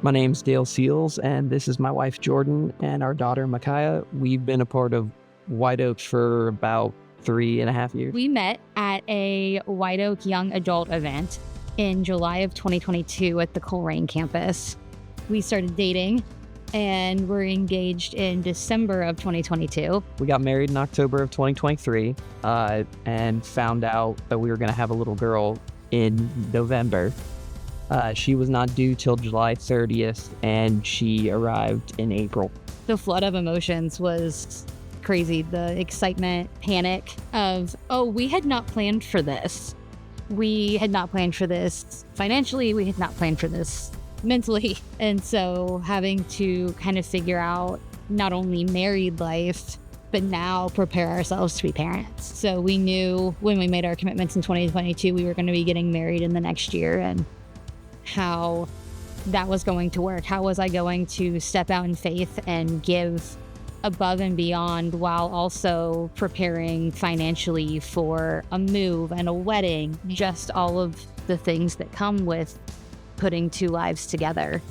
My name's Dale Seals, and this is my wife Jordan and our daughter Micaiah. We've been a part of White Oak for about 3.5 years. We met at a White Oak young adult event in July of 2022 at the Coleraine campus. We started dating and were engaged in December of 2022. We got married in October of 2023 and found out that we were going to have a little girl in November. She was not due till July 30th, and she arrived in April. The flood of emotions was crazy. The excitement, panic of, oh, we had not planned for this. We had not planned for this financially. We had not planned for this mentally. And so having to kind of figure out not only married life, but now prepare ourselves to be parents. So we knew when we made our commitments in 2022, we were going to be getting married in the next year, and how that was going to work. How was I going to step out in faith and give above and beyond while also preparing financially for a move and a wedding, just all of the things that come with putting two lives together.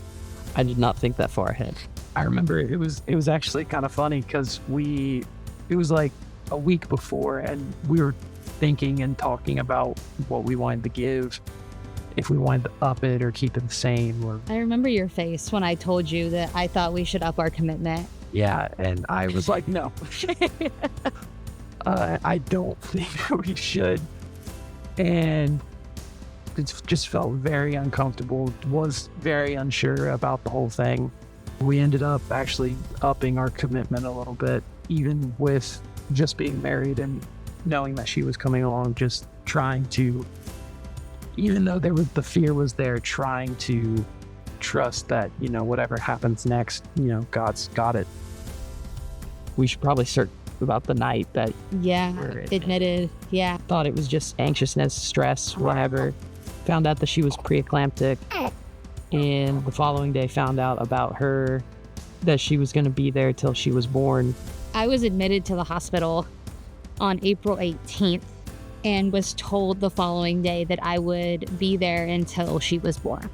I did not think that far ahead. I remember it was actually kind of funny because it was like a week before, and we were thinking and talking about what we wanted to give, if we wanted to up it or keep it the same. Or I remember your face when I told you that I thought we should up our commitment. yeah, and I was like, no, I don't think we should, and it just felt very uncomfortable. Was very unsure about the whole thing. We ended up actually upping our commitment a little bit, even with just being married and knowing that she was coming along, just trying to, even though the fear was there, trying to trust that, whatever happens next, God's got it. We should probably start about the night that Admitted. Yeah. thought it was just anxiousness, stress, whatever. Found out that she was preeclamptic, and the following day found out about her, that she was going to be there till she was born. I was admitted to the hospital on April 18th and was told the following day that I would be there until she was born.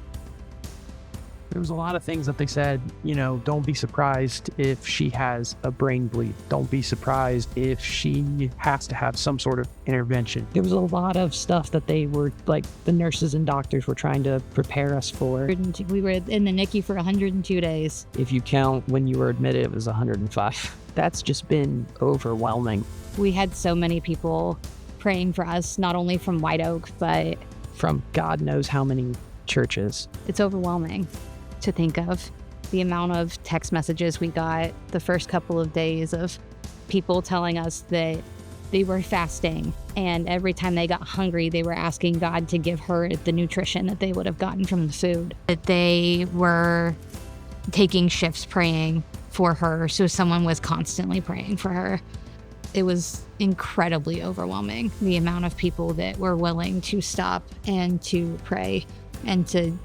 There was a lot of things that they said, don't be surprised if she has a brain bleed. Don't be surprised if she has to have some sort of intervention. There was a lot of stuff that they were, like, the nurses and doctors were trying to prepare us for. We were in the NICU for 102 days. If you count when you were admitted, it was 105. That's just been overwhelming. We had so many people praying for us, not only from White Oak, but from God knows how many churches. It's overwhelming to think of the amount of text messages we got the first couple of days of people telling us that they were fasting, and every time they got hungry, they were asking God to give her the nutrition that they would have gotten from the food. That they were taking shifts praying for her, so someone was constantly praying for her. It was incredibly overwhelming, the amount of people that were willing to stop and to pray and to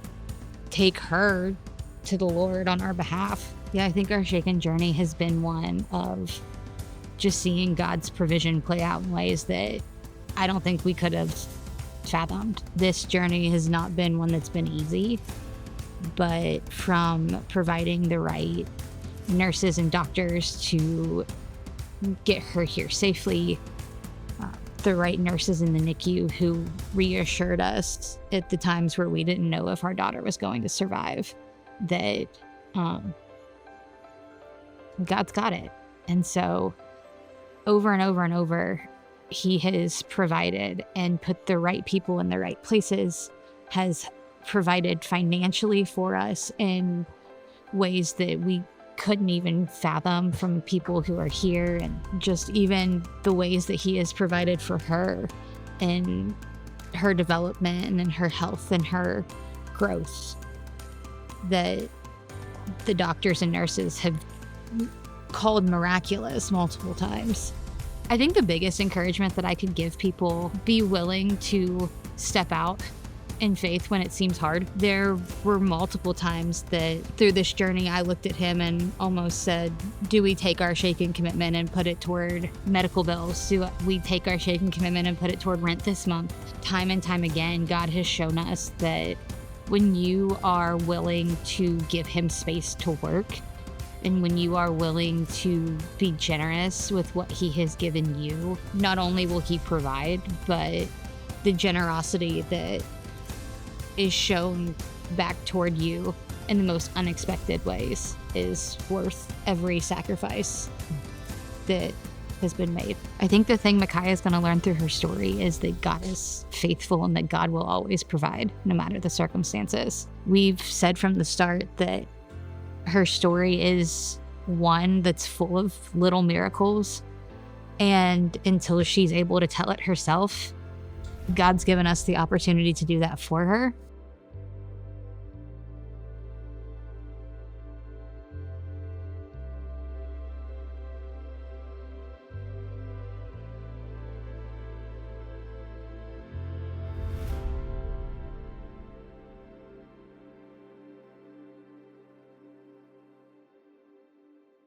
take her to the Lord on our behalf. Yeah, I think our Shaken journey has been one of just seeing God's provision play out in ways that I don't think we could have fathomed. This journey has not been one that's been easy, but from providing the right nurses and doctors to get her here safely, the right nurses in the NICU who reassured us at the times where we didn't know if our daughter was going to survive, that God's got it. And so over and over and over, he has provided and put the right people in the right places, has provided financially for us in ways that we couldn't even fathom from people who are here, and just even the ways that he has provided for her in her development and in her health and her growth, that the doctors and nurses have called miraculous multiple times. I think the biggest encouragement that I could give people, be willing to step out in faith when it seems hard. There were multiple times that through this journey, I looked at him and almost said, do we take our Shaken commitment and put it toward medical bills? Do we take our Shaken commitment and put it toward rent this month? Time and time again, God has shown us that When you are willing to give him space to work, and when you are willing to be generous with what he has given you, not only will he provide, but the generosity that is shown back toward you in the most unexpected ways is worth every sacrifice that has been made. I think the thing Micaiah is going to learn through her story is that God is faithful and that God will always provide, no matter the circumstances. We've said from the start that her story is one that's full of little miracles, and until she's able to tell it herself, God's given us the opportunity to do that for her.